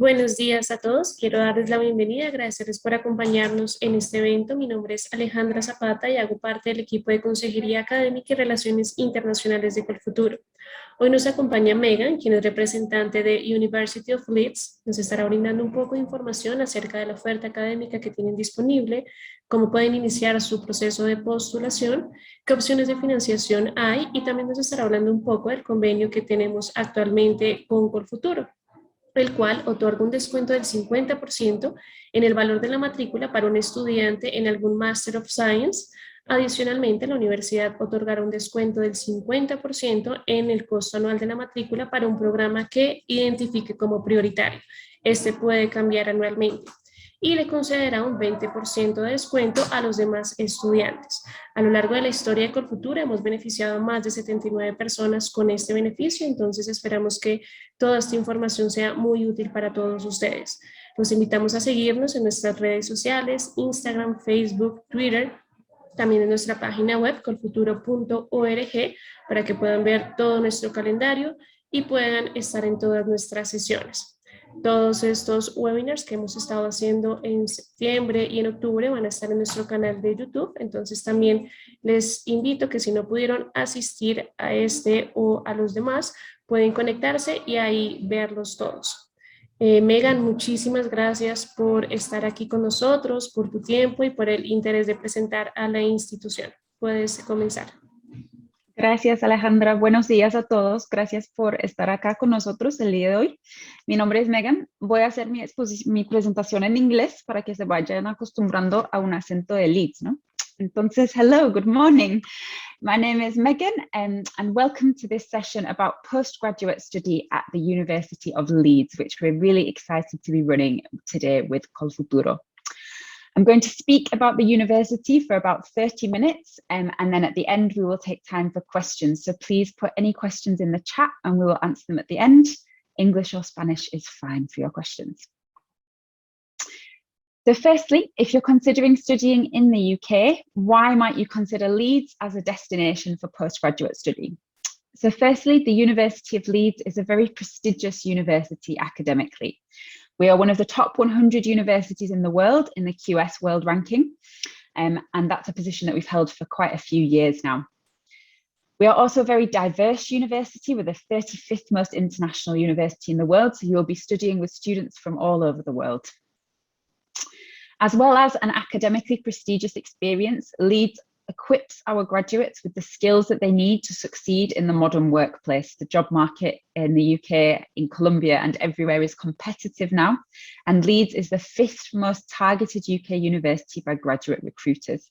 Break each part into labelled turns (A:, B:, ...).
A: Buenos días a todos. Quiero darles la bienvenida, agradecerles por acompañarnos en este evento. Mi nombre es Alejandra Zapata y hago parte del equipo de Consejería Académica y Relaciones Internacionales de Colfuturo. Hoy nos acompaña Megan, quien es representante de University of Leeds. Nos estará brindando un poco de información acerca de la oferta académica que tienen disponible, cómo pueden iniciar su proceso de postulación, qué opciones de financiación hay y también nos estará hablando un poco del convenio que tenemos actualmente con Colfuturo, el cual otorga un descuento del 50% en el valor de la matrícula para un estudiante en algún Master of Science. Adicionalmente, la universidad otorgará un descuento del 50% en el costo anual de la matrícula para un programa que identifique como prioritario. Este puede cambiar anualmente y le concederá un 20% de descuento a los demás estudiantes. A lo largo de la historia de Colfuturo hemos beneficiado a más de 79 personas con este beneficio, entonces esperamos que toda esta información sea muy útil para todos ustedes. Los invitamos a seguirnos en nuestras redes sociales, Instagram, Facebook, Twitter, también en nuestra página web colfuturo.org para que puedan ver todo nuestro calendario y puedan estar en todas nuestras sesiones. Todos estos webinars que hemos estado haciendo en septiembre y en octubre van a estar en nuestro canal de YouTube, entonces también les invito que si no pudieron asistir a este o a los demás, pueden conectarse y ahí verlos todos. Megan, muchísimas gracias por estar aquí con nosotros, por tu tiempo y por el interés de presentar a la institución. Puedes comenzar.
B: Gracias, Alejandra. Buenos días a todos. Gracias por estar acá con nosotros el día de hoy. Mi nombre es Megan. Voy a hacer mi presentación en inglés para que se vayan acostumbrando a un acento de Leeds, ¿no? Entonces, hello, good morning. My name is Megan, and welcome to this session about postgraduate study at the University of Leeds, which we're really excited to be running today with Colfuturo. I'm going to speak about the university for about 30 minutes, and then at the end we will take time for questions. So please put any questions in the chat and we will answer them at the end. English or Spanish is fine for your questions. So firstly, if you're considering studying in the UK, why might you consider Leeds as a destination for postgraduate study? So firstly, the University of Leeds is a very prestigious university academically. We are one of the top 100 universities in the world in the QS World Ranking, and that's a position that we've held for quite a few years now. We are also a very diverse university with the 35th most international university in the world, so you'll be studying with students from all over the world. As well as an academically prestigious experience, Leeds equips our graduates with the skills that they need to succeed in the modern workplace. The job market in the UK, in Colombia and everywhere is competitive now, and Leeds is the 5th most targeted UK university by graduate recruiters.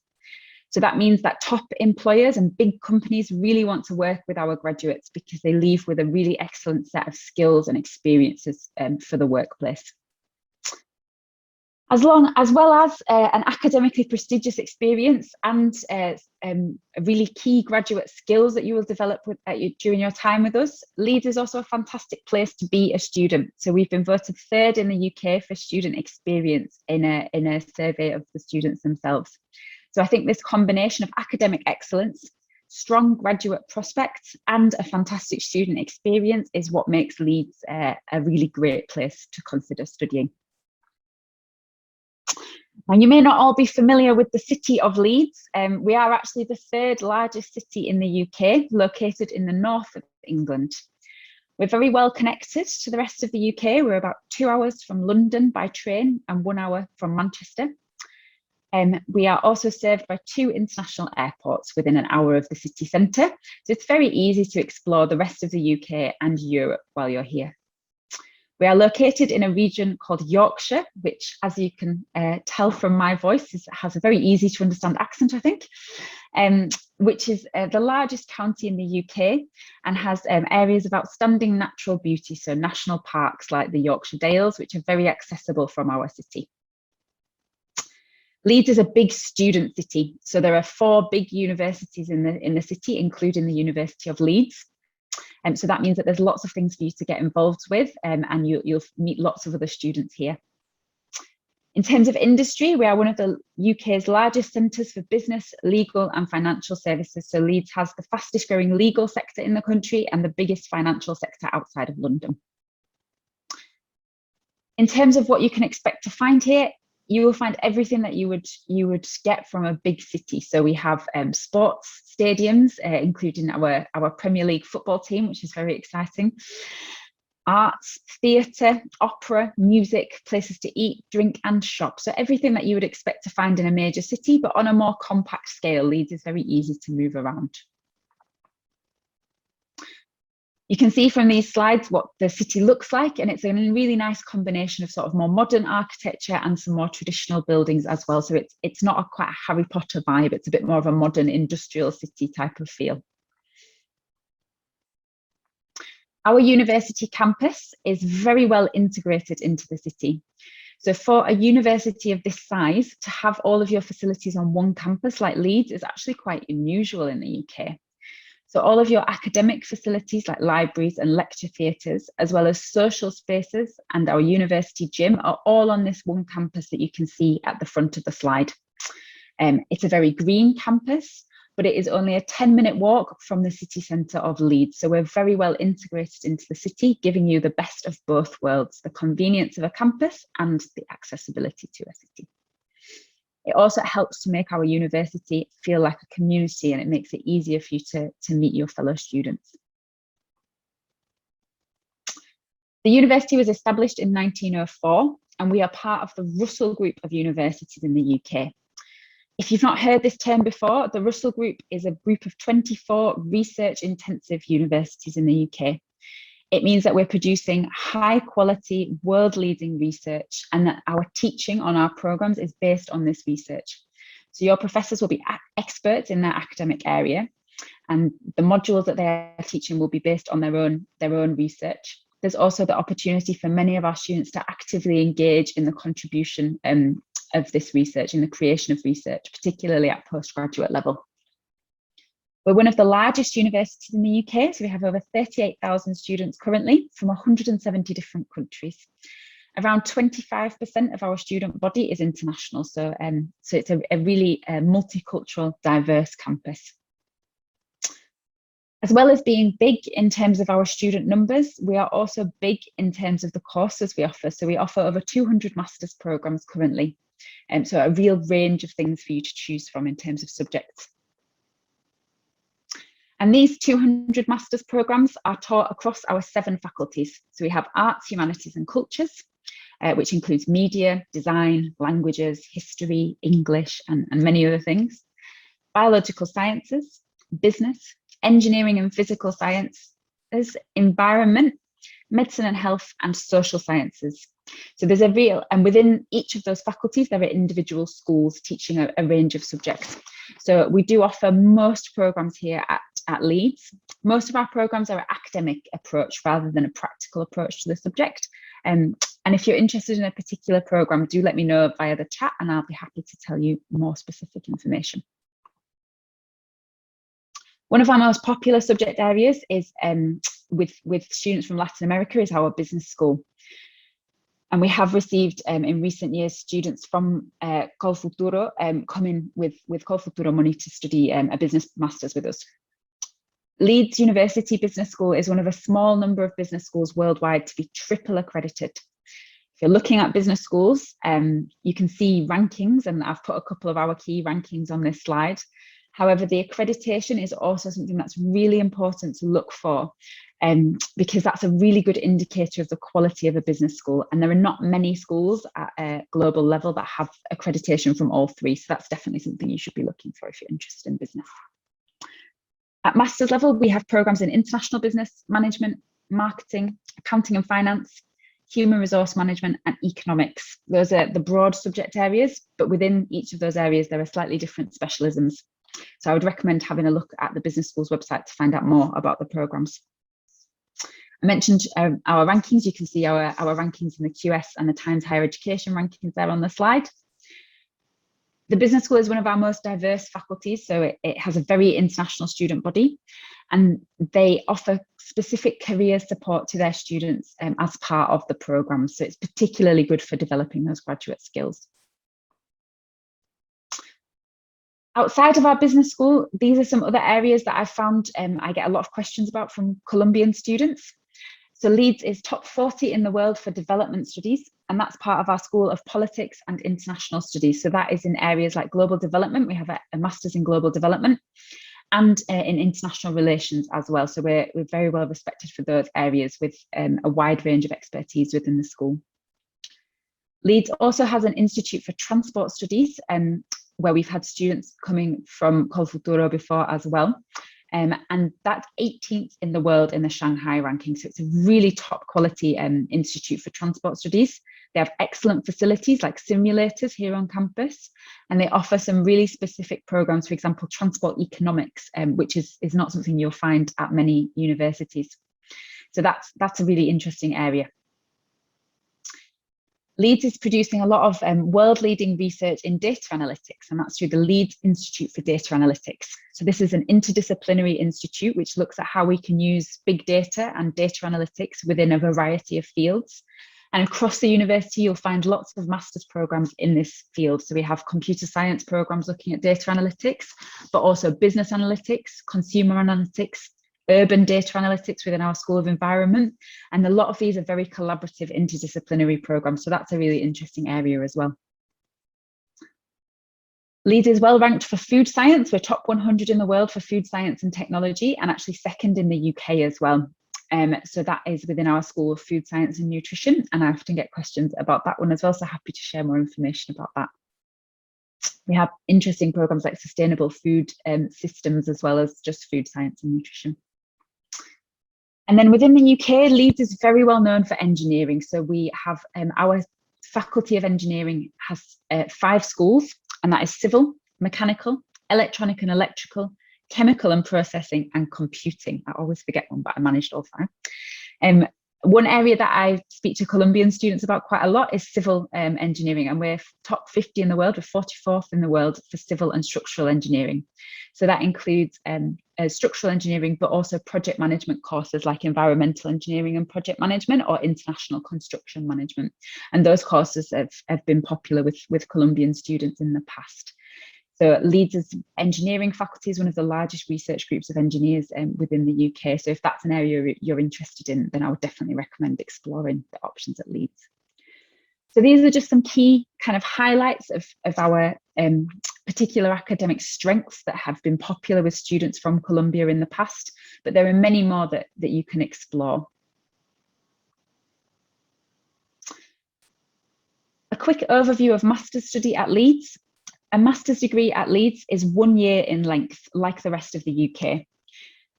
B: So that means that top employers and big companies really want to work with our graduates because they leave with a really excellent set of skills and experiences for the workplace. As well as an academically prestigious experience and really key graduate skills that you will develop during your time with us, Leeds is also a fantastic place to be a student. So we've been voted 3rd in the UK for student experience in a survey of the students themselves. So I think this combination of academic excellence, strong graduate prospects and a fantastic student experience is what makes Leeds a really great place to consider studying. Now, you may not all be familiar with the city of Leeds. We are actually the 3rd largest city in the UK, located in the north of England. We're very well connected to the rest of the UK. We're about 2 hours from London by train and 1 hour from Manchester. We are also served by 2 international airports within an hour of the city centre. So it's very easy to explore the rest of the UK and Europe while you're here. We are located in a region called Yorkshire, which, as you can tell from my voice, has a very easy to understand accent, I think, which is the largest county in the UK and has areas of outstanding natural beauty, so national parks like the Yorkshire Dales, which are very accessible from our city. Leeds is a big student city, so there are 4 big universities in the city, including the University of Leeds. So that means that there's lots of things for you to get involved with, and you'll meet lots of other students here. In terms of industry, we are one of the UK's largest centres for business, legal and financial services. So Leeds has the fastest growing legal sector in the country and the biggest financial sector outside of London. In terms of what you can expect to find here, you will find everything that you would get from a big city. So we have sports stadiums, including our Premier League football team, which is very exciting. Arts, theatre, opera, music, places to eat, drink and shop. So everything that you would expect to find in a major city, but on a more compact scale. Leeds is very easy to move around. You can see from these slides what the city looks like, and it's a really nice combination of sort of more modern architecture and some more traditional buildings as well. So it's not quite a Harry Potter vibe, it's a bit more of a modern industrial city type of feel. Our university campus is very well integrated into the city. So for a university of this size, to have all of your facilities on one campus like Leeds is actually quite unusual in the UK. So all of your academic facilities like libraries and lecture theatres, as well as social spaces and our university gym are all on this one campus that you can see at the front of the slide. It's a very green campus, but it is only a 10-minute walk from the city centre of Leeds. So we're very well integrated into the city, giving you the best of both worlds, the convenience of a campus and the accessibility to a city. It also helps to make our university feel like a community, and it makes it easier for you to meet your fellow students. The university was established in 1904, and we are part of the Russell Group of universities in the UK. If you've not heard this term before, the Russell Group is a group of 24 research-intensive universities in the UK. It means that we're producing high quality, world-leading research, and that our teaching on our programs is based on this research. So your professors will be experts in their academic area, and the modules that they are teaching will be based on their own research. There's also the opportunity for many of our students to actively engage in the contribution of this research, in the creation of research, particularly at postgraduate level. We're one of the largest universities in the UK, so we have over 38,000 students currently from 170 different countries. Around 25% of our student body is international, so it's a really multicultural, diverse campus. As well as being big in terms of our student numbers, we are also big in terms of the courses we offer. So we offer over 200 master's programs currently, so a real range of things for you to choose from in terms of subjects. And these 200 master's programs are taught across our 7 faculties. So we have arts, humanities and cultures, which includes media, design, languages, history, English, and many other things. Biological sciences, business, engineering and physical sciences, environment, medicine and health, and social sciences. So there's and within each of those faculties, there are individual schools teaching a range of subjects. So we do offer most programs here at Leeds. Most of our programs are an academic approach rather than a practical approach to the subject. And if you're interested in a particular program, do let me know via the chat and I'll be happy to tell you more specific information. One of our most popular subject areas is with students from Latin America is our business school. And we have received in recent years students from Colfuturo coming with Colfuturo money to study a business master's with us. Leeds University Business School is one of a small number of business schools worldwide to be triple accredited. If you're looking at business schools, you can see rankings, and I've put a couple of our key rankings on this slide. However, the accreditation is also something that's really important to look for, because that's a really good indicator of the quality of a business school. And there are not many schools at a global level that have accreditation from all 3. So that's definitely something you should be looking for if you're interested in business. At master's level, we have programs in international business management, marketing, accounting and finance, human resource management, and economics. Those are the broad subject areas, but within each of those areas, there are slightly different specialisms. So I would recommend having a look at the business school's website to find out more about the programs. I mentioned our rankings. You can see our rankings in the QS and the Times Higher Education rankings there on the slide. The business school is one of our most diverse faculties, so it has a very international student body, and they offer specific career support to their students as part of the program. So it's particularly good for developing those graduate skills. Outside of our business school, these are some other areas that I've found I get a lot of questions about from Colombian students. So Leeds is top 40 in the world for development studies, and that's part of our School of Politics and International Studies. So that is in areas like global development. We have a master's in global development and in international relations as well. So we're very well respected for those areas with a wide range of expertise within the school. Leeds also has an Institute for Transport Studies, where we've had students coming from Colfuturo before as well. And that's 18th in the world in the Shanghai ranking. So it's a really top quality Institute for Transport Studies. They have excellent facilities like simulators here on campus, and they offer some really specific programs, for example, transport economics, which is not something you'll find at many universities. So that's a really interesting area. Leeds is producing a lot of world-leading research in data analytics, and that's through the Leeds Institute for Data Analytics. So this is an interdisciplinary institute which looks at how we can use big data and data analytics within a variety of fields. And across the university, you'll find lots of master's programs in this field. So we have computer science programs looking at data analytics, but also business analytics, consumer analytics, urban data analytics within our School of Environment. And a lot of these are very collaborative interdisciplinary programs. So that's a really interesting area as well. Leeds is well ranked for food science. We're top 100 in the world for food science and technology, and actually second in the UK as well. So that is within our School of Food Science and Nutrition. And I often get questions about that one as well. So happy to share more information about that. We have interesting programs like sustainable food systems, as well as just food science and nutrition. And then within the UK, Leeds is very well known for engineering. So we have our Faculty of Engineering has 5 schools, and that is civil, mechanical, electronic and electrical, chemical and processing, and computing. I always forget one, but I managed all 5. One area that I speak to Colombian students about quite a lot is civil engineering, and we're top 50 in the world. We're 44th in the world for civil and structural engineering. So that includes structural engineering, but also project management courses like environmental engineering and project management, or international construction management. And those courses have been popular with Colombian students in the past. So Leeds' engineering faculty is one of the largest research groups of engineers within the UK. So if that's an area you're interested in, then I would definitely recommend exploring the options at Leeds. So these are just some key kind of highlights of our particular academic strengths that have been popular with students from Columbia in the past, but there are many more that you can explore. A quick overview of master's study at Leeds. A master's degree at Leeds is 1 year in length, like the rest of the UK.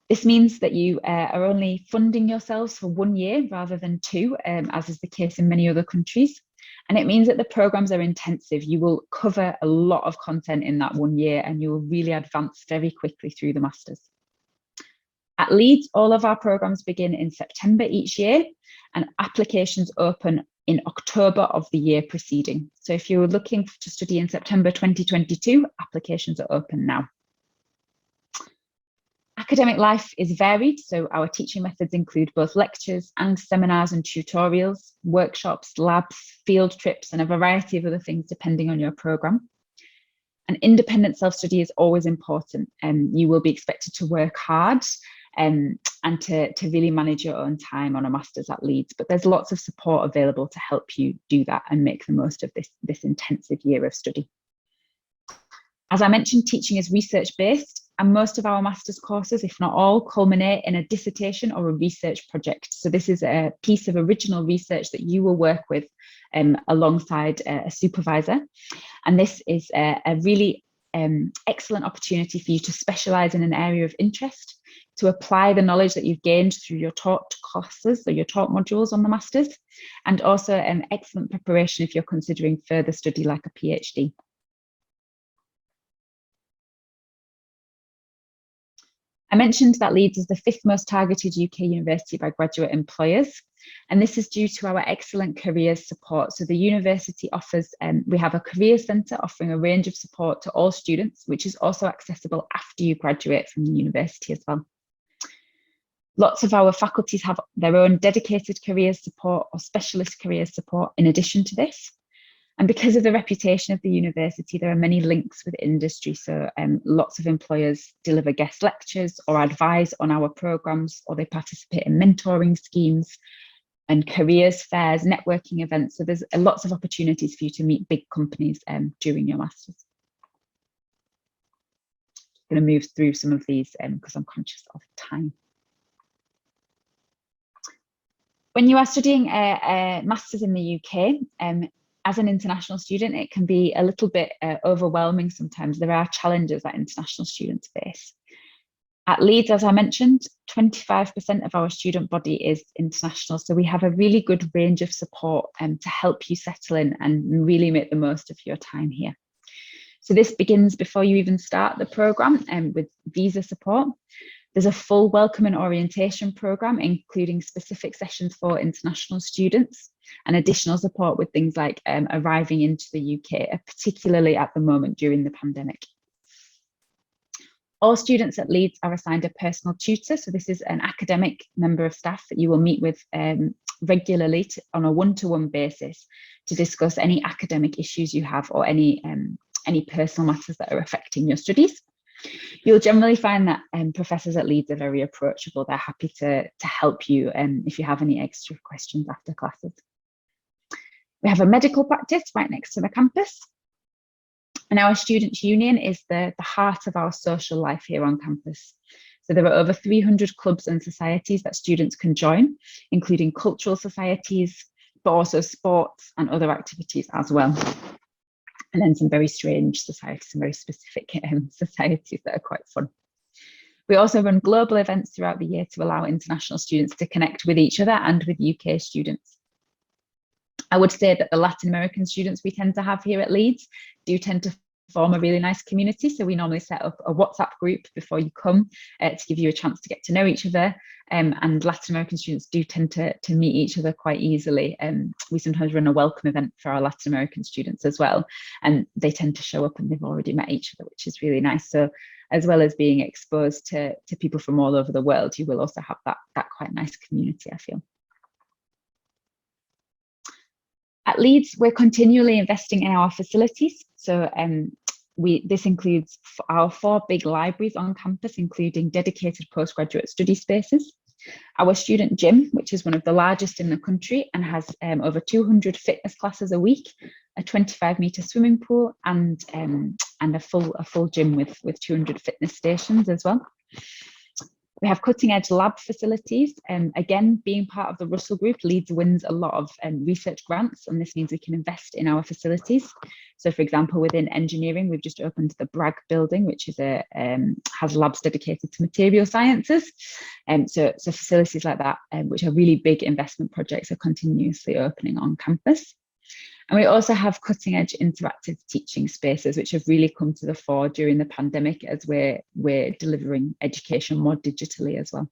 B: This means that you are only funding yourselves for 1 year rather than 2, as is the case in many other countries. And it means that the programs are intensive. You will cover a lot of content in that 1 year, and you will really advance very quickly through the masters. At Leeds, all of our programs begin in September each year, and applications open in October of the year preceding. So if you're looking to study in September 2022, applications are open now. Academic life is varied, so our teaching methods include both lectures and seminars and tutorials, workshops, labs, field trips, and a variety of other things depending on your programme. And independent self-study is always important, and you will be expected to work hard and to really manage your own time on a master's at Leeds. But there's lots of support available to help you do that and make the most of this intensive year of study. As I mentioned, teaching is research-based, and most of our master's courses, if not all, culminate in a dissertation or a research project. So this is a piece of original research that you will work with alongside a supervisor. And this is a really excellent opportunity for you to specialise in an area of interest, to apply the knowledge that you've gained through your taught courses or your taught modules on the masters, and also an excellent preparation if you're considering further study like a PhD. I mentioned that Leeds is the 5th most targeted UK university by graduate employers, and this is due to our excellent careers support. So the university offers, we have a careers centre offering a range of support to all students, which is also accessible after you graduate from the university as well. Lots of our faculties have their own dedicated careers support or specialist careers support in addition to this. And because of the reputation of the university, there are many links with industry. So lots of employers deliver guest lectures or advise on our programs, or they participate in mentoring schemes and careers fairs, networking events. So there's lots of opportunities for you to meet big companies during your master's. I'm going to move through some of these because I'm conscious of time. When you are studying a master's in the UK, as an international student, it can be a little bit overwhelming sometimes. There are challenges that international students face. At Leeds, as I mentioned, 25% of our student body is international. So we have a really good range of support to help you settle in and really make the most of your time here. So this begins before you even start the programme with visa support. There's a full welcome and orientation programme, including specific sessions for international students and additional support with things like arriving into the UK, particularly at the moment during the pandemic. All students at Leeds are assigned a personal tutor. So this is an academic member of staff that you will meet with regularly on a one-to-one basis to discuss any academic issues you have or any personal matters that are affecting your studies. You'll generally find that professors at Leeds are very approachable. They're happy to help you if you have any extra questions after classes. We have a medical practice right next to the campus. And our Students' Union is the heart of our social life here on campus. So there are over 300 clubs and societies that students can join, including cultural societies, but also sports and other activities as well. And then some very strange societies, some very specific societies that are quite fun. We also run global events throughout the year to allow international students to connect with each other and with UK students. I would say that the Latin American students we tend to have here at Leeds do tend to form a really nice community. So we normally set up a WhatsApp group before you come to give you a chance to get to know each other. And Latin American students do tend to meet each other quite easily. We sometimes run a welcome event for our Latin American students as well. And they tend to show up and they've already met each other, which is really nice. So as well as being exposed to people from all over the world, you will also have that quite nice community, I feel. At Leeds, we're continually investing in our facilities. So this includes our 4 big libraries on campus, including dedicated postgraduate study spaces, our student gym, which is one of the largest in the country and has over 200 fitness classes a week, a 25-metre swimming pool, and a full gym with 200 fitness stations as well. We have cutting-edge lab facilities. Again, being part of the Russell Group, Leeds wins a lot of research grants, and this means we can invest in our facilities. So, for example, within engineering, we've just opened the Bragg building, which is has labs dedicated to material sciences. So facilities like that, which are really big investment projects, are continuously opening on campus. And we also have cutting edge interactive teaching spaces, which have really come to the fore during the pandemic as we're delivering education more digitally as well.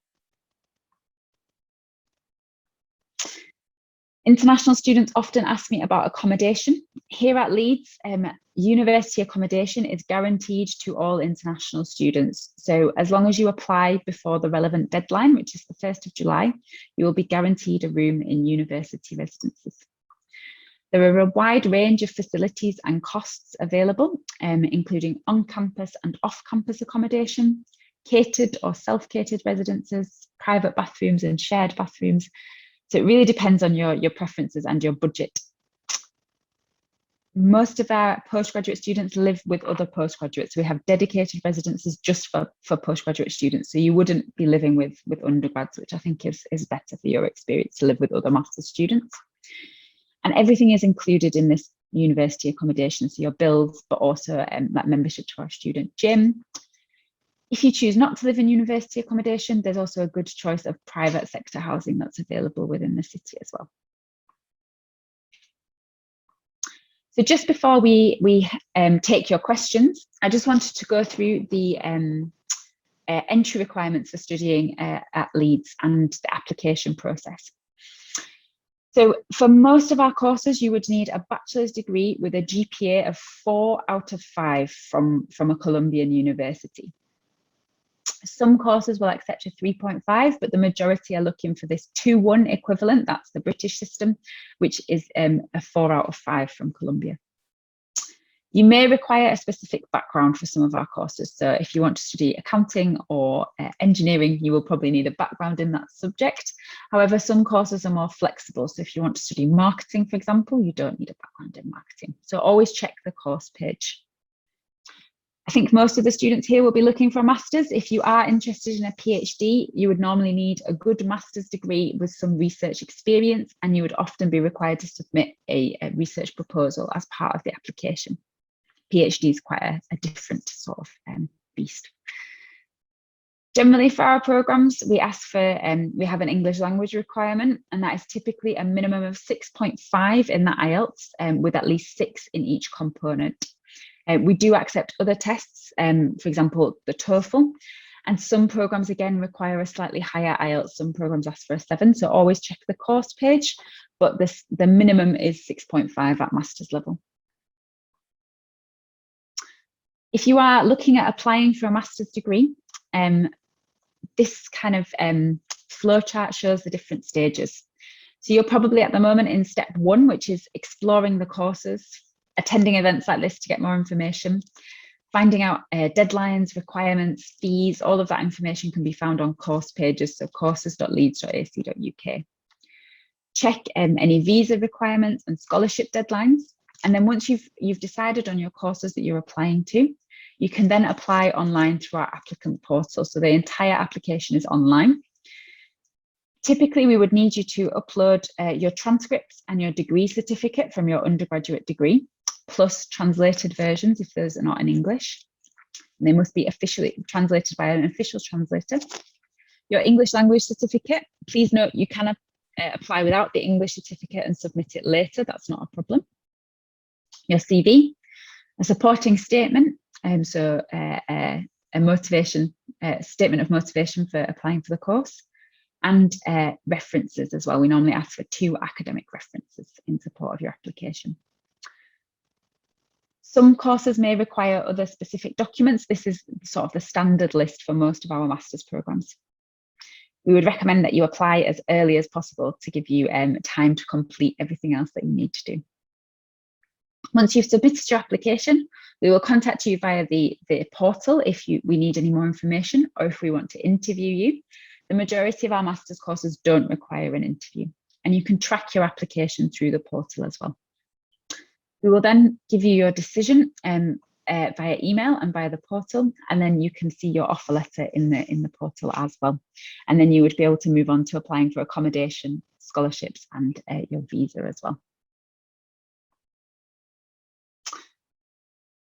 B: International students often ask me about accommodation. Here at Leeds, university accommodation is guaranteed to all international students. So as long as you apply before the relevant deadline, which is the 1st of July, you will be guaranteed a room in university residences. There are a wide range of facilities and costs available, including on-campus and off-campus accommodation, catered or self-catered residences, private bathrooms and shared bathrooms. So it really depends on your preferences and your budget. Most of our postgraduate students live with other postgraduates. We have dedicated residences just for postgraduate students. So you wouldn't be living with undergrads, which I think is better for your experience to live with other master's students. And everything is included in this university accommodation, so your bills, but also that membership to our student gym. If you choose not to live in university accommodation, there's also a good choice of private sector housing that's available within the city as well. So just before we take your questions, I just wanted to go through the entry requirements for studying at Leeds and the application process. So for most of our courses, you would need a bachelor's degree with a GPA of 4 out of 5 from a Colombian university. Some courses will accept a 3.5, but the majority are looking for this 2-1 equivalent. That's the British system, which is a 4 out of 5 from Columbia. You may require a specific background for some of our courses. So if you want to study accounting or engineering, you will probably need a background in that subject. However, some courses are more flexible. So if you want to study marketing, for example, you don't need a background in marketing. So always check the course page. I think most of the students here will be looking for a master's. If you are interested in a PhD, you would normally need a good master's degree with some research experience, and you would often be required to submit a research proposal as part of the application. PhD is quite a different sort of beast. Generally for our programs, we ask for, we have an English language requirement, and that is typically a minimum of 6.5 in the IELTS, with at least 6 in each component. We do accept other tests, for example, the TOEFL, and some programs again require a slightly higher IELTS. Some programs ask for a 7, so always check the course page, but the minimum is 6.5 at master's level. If you are looking at applying for a master's degree, this kind of flowchart shows the different stages. So you're probably at the moment in step 1, which is exploring the courses, attending events like this to get more information, finding out deadlines, requirements, fees. All of that information can be found on course pages, so courses.leeds.ac.uk. Check any visa requirements and scholarship deadlines. And then once you've decided on your courses that you're applying to, you can then apply online through our applicant portal. So the entire application is online. Typically, we would need you to upload your transcripts and your degree certificate from your undergraduate degree, plus translated versions if those are not in English. And they must be officially translated by an official translator. Your English language certificate, please note you can apply without the English certificate and submit it later. That's not a problem. Your CV, a supporting statement, so a motivation, statement of motivation for applying for the course, and references as well. We normally ask for 2 academic references in support of your application. Some courses may require other specific documents. This is sort of the standard list for most of our master's programs. We would recommend that you apply as early as possible to give you time to complete everything else that you need to do. Once you've submitted your application, we will contact you via the portal if we need any more information or if we want to interview you. The majority of our master's courses don't require an interview, and you can track your application through the portal as well. We will then give you your decision via email and via the portal, and then you can see your offer letter in the portal as well. And then you would be able to move on to applying for accommodation, scholarships, and your visa as well.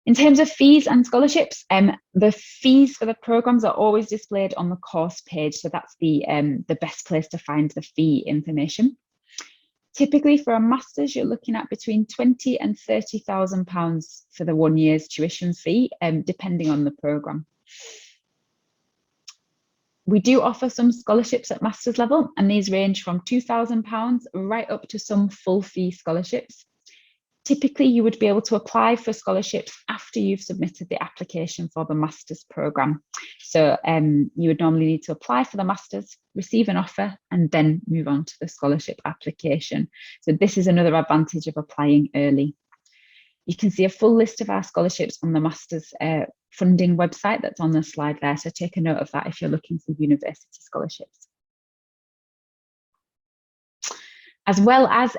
B: In terms of fees and scholarships, the fees for the programs are always displayed on the course page, so that's the best place to find the fee information. Typically for a master's, you're looking at between £20,000 and £30,000 for the 1 year's tuition fee, depending on the program. We do offer some scholarships at master's level, and these range from £2,000 right up to some full fee scholarships. Typically, you would be able to apply for scholarships after you've submitted the application for the master's programme. So you would normally need to apply for the master's, receive an offer, and then move on to the scholarship application. So this is another advantage of applying early. You can see a full list of our scholarships on the master's funding website that's on the slide there. So take a note of that if you're looking for university scholarships. As well as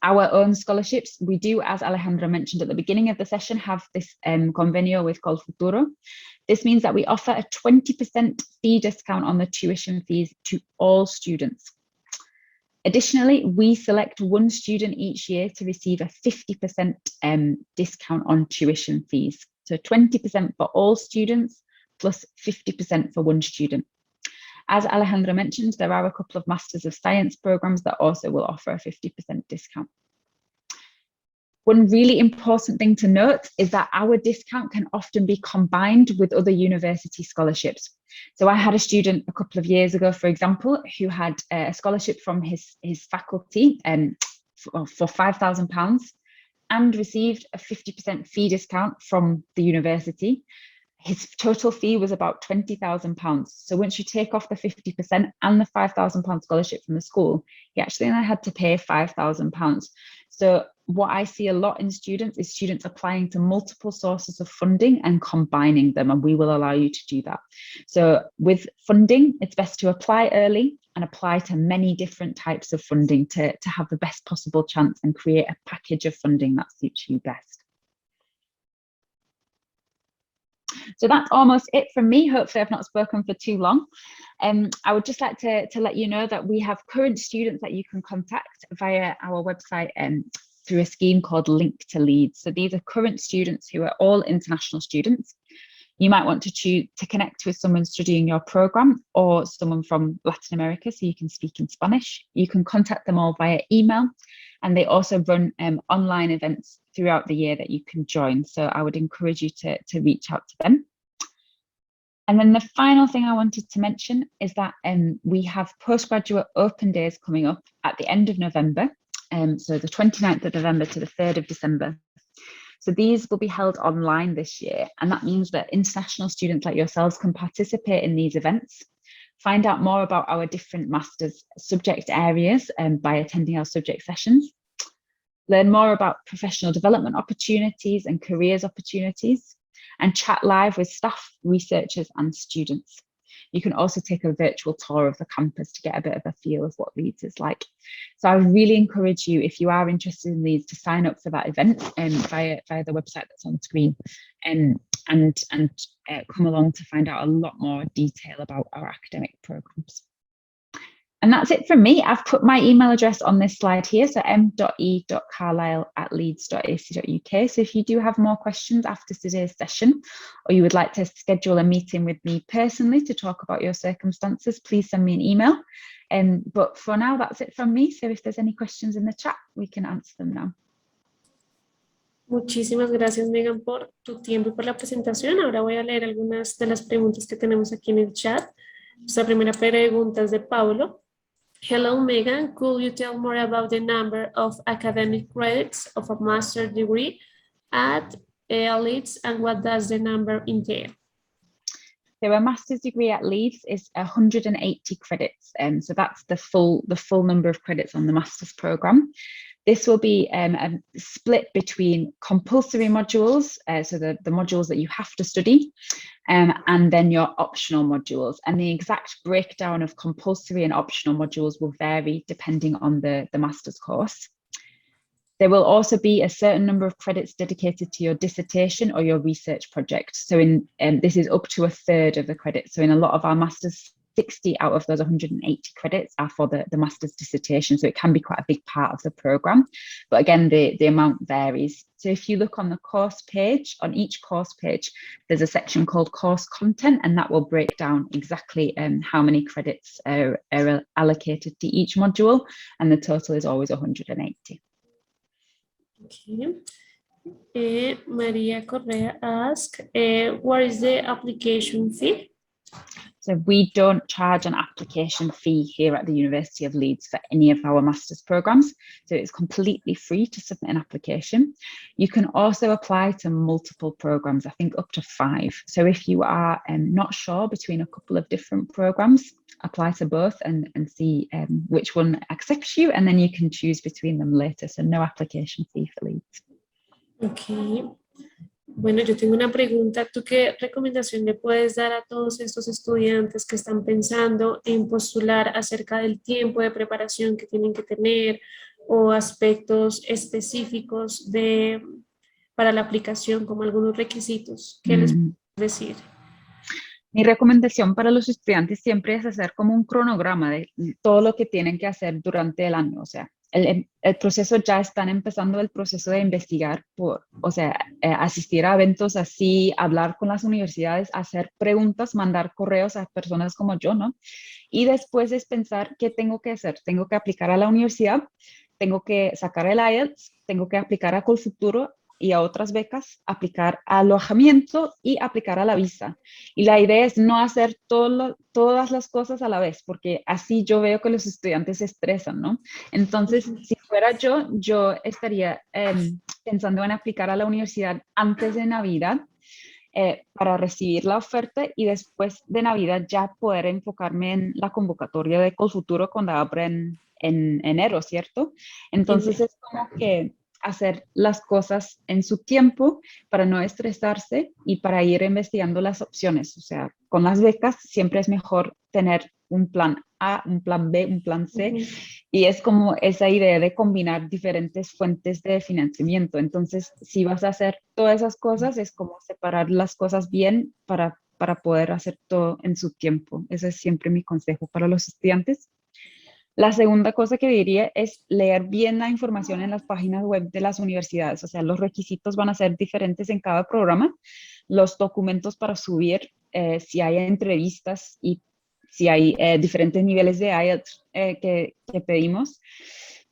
B: our own scholarships, we do, as Alejandra mentioned at the beginning of the session, have this convenio with Colfuturo. This means that we offer a 20% fee discount on the tuition fees to all students. Additionally, we select one student each year to receive a 50% discount on tuition fees. So 20% for all students plus 50% for one student. As Alejandra mentioned, there are a couple of Masters of Science programs that also will offer a 50% discount. One really important thing to note is that our discount can often be combined with other university scholarships. So I had a student a couple of years ago, for example, who had a scholarship from his faculty for £5,000 and received a 50% fee discount from the university. his total fee was about £20,000. So once you take off the 50% and the £5,000 scholarship from the school, he actually only had to pay £5,000. So what I see a lot in students is students applying to multiple sources of funding and combining them, and we will allow you to do that. So with funding, it's best to apply early and apply to many different types of funding to have the best possible chance and create a package of funding that suits you best. So that's almost it from me. Hopefully I've not spoken for too long. I would just like to let you know that we have current students that you can contact via our website through a scheme called Link to Leeds. So these are current students who are all international students. You might want to choose to connect with someone studying your program or someone from Latin America so you can speak in Spanish. You can contact them all via email, and they also run online events throughout the year that you can join. So I would encourage you to reach out to them. And then the final thing I wanted to mention is that we have postgraduate open days coming up at the end of November. So the 29th of November to the 3rd of December. So these will be held online this year, and that means that international students like yourselves can participate in these events, find out more about our different masters subject areas by attending our subject sessions, learn more about professional development opportunities and careers opportunities, and chat live with staff, researchers and students. You can also take a virtual tour of the campus to get a bit of a feel of what Leeds is like. So I really encourage you, if you are interested in Leeds, to sign up for that event via the website that's on screen, and come along to find out a lot more detail about our academic programmes. And that's it from me. I've put my email address on this slide here, so m.e.carlisle@leeds.ac.uk. So if you do have more questions after today's session, or you would like to schedule a meeting with me personally to talk about your circumstances, please send me an email. But for now, that's it from me. So if there's any questions in the chat, we can answer them now.
A: Muchísimas gracias, Megan, por tu tiempo y por la presentación. Ahora voy a leer algunas de las preguntas que tenemos aquí en el chat. Nuestra primera pregunta es de Paulo. Hello, Megan. Could you tell more about the number of academic credits of a master's degree at Leeds, and what does the number entail?
B: So a master's degree at Leeds is 180 credits, so that's the full number of credits on the master's programme. This will be a split between compulsory modules, so the modules that you have to study, and then your optional modules. And the exact breakdown of compulsory and optional modules will vary depending on the master's course. There will also be a certain number of credits dedicated to your dissertation or your research project. So this is up to a third of the credits. So in a lot of our masters, 60 out of those 180 credits are for the master's dissertation. So it can be quite a big part of the programme. But again, the amount varies. So if you look on the course page, on each course page, there's a section called course content, and that will break down exactly how many credits are allocated to each module. And the total is always 180.
A: Okay. Maria Correa asks, what is the application fee?
B: So we don't charge an application fee here at the University of Leeds for any of our master's programmes. So it's completely free to submit an application. You can also apply to multiple programmes, I think up to 5. So if you are not sure between a couple of different programmes, apply to both and see which one accepts you, and then you can choose between them later. So no application fee for Leeds.
A: Okay. Bueno, yo tengo una pregunta. ¿Tú qué recomendación le puedes dar a todos estos estudiantes que están pensando en postular acerca del tiempo de preparación que tienen que tener o aspectos específicos para la aplicación, como algunos requisitos? ¿Qué les puedes decir?
B: Mi recomendación para los estudiantes siempre es hacer como un cronograma de todo lo que tienen que hacer durante el año. O sea, el proceso, ya están empezando el proceso de investigar, asistir a eventos así, hablar con las universidades, hacer preguntas, mandar correos a personas como yo, ¿no? Y después es pensar qué tengo que hacer. Tengo que aplicar a la universidad, tengo que sacar el IELTS, tengo que aplicar a Colfuturo y a otras becas, aplicar a alojamiento y aplicar a la visa. Y la idea es no hacer todas las cosas a la vez, porque así yo veo que los estudiantes se estresan, ¿no? Entonces, si fuera yo estaría pensando en aplicar a la universidad antes de Navidad para recibir la oferta y después de Navidad ya poder enfocarme en la convocatoria de Colfuturo cuando abren en enero, ¿cierto? Entonces
A: Genial.
B: es como que hacer las cosas en su tiempo para no estresarse y para ir investigando las opciones. O sea, con las becas siempre es mejor tener un plan A, un plan B, un plan C,
A: Ujú.
B: y es como esa idea de combinar diferentes fuentes de financiamiento. Entonces, si vas a hacer todas esas cosas, es como separar las cosas bien para poder hacer todo en su tiempo. Ese es siempre mi consejo para los estudiantes. La segunda cosa que diría es leer bien la información en las páginas web de las universidades. O sea, los requisitos van a ser diferentes en cada programa. Los documentos para subir, si hay entrevistas y si hay diferentes niveles de IELTS que pedimos.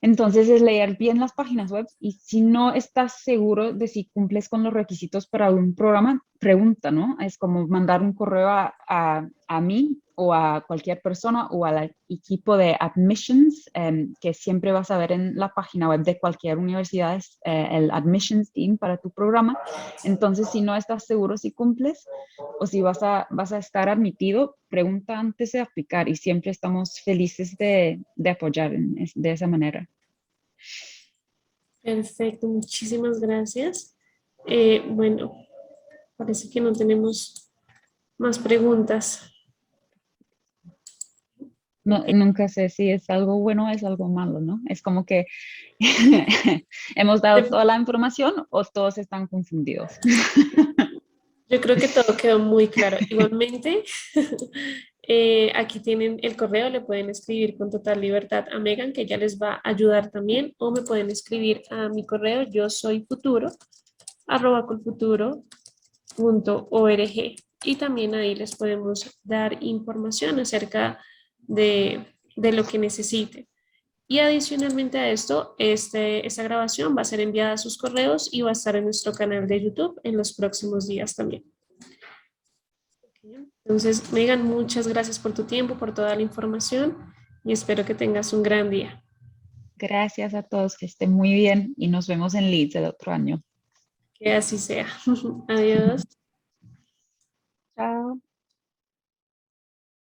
B: Entonces es leer bien las páginas web y si no estás seguro de si cumples con los requisitos para un programa, pregunta, ¿no? Es como mandar un correo a mí o a cualquier persona o al equipo de admissions, que siempre vas a ver en la página web de cualquier universidad, es, el admissions team para tu programa. Entonces, si no estás seguro si cumples o si vas a estar admitido, pregunta antes de aplicar y siempre estamos felices de apoyar de esa manera.
A: Perfecto, muchísimas gracias. Bueno, parece que no tenemos más preguntas.
B: No, nunca sé si es algo bueno o es algo malo, ¿no? Es como que hemos dado toda la información o todos están confundidos.
A: Yo creo que todo quedó muy claro. Igualmente, aquí tienen el correo, le pueden escribir con total libertad a Megan, que ella les va a ayudar también, o me pueden escribir a mi correo, yo soy futuro, @colfuturo.org, y también ahí les podemos dar información acerca de lo que necesiten. Y adicionalmente a esto, esta grabación va a ser enviada a sus correos y va a estar en nuestro canal de YouTube en los próximos días también. Entonces, Megan, muchas gracias por tu tiempo, por toda la información y espero que tengas un gran día.
B: Gracias a todos, que estén muy bien y nos vemos en Leeds el otro año.
A: Que así sea. Adiós.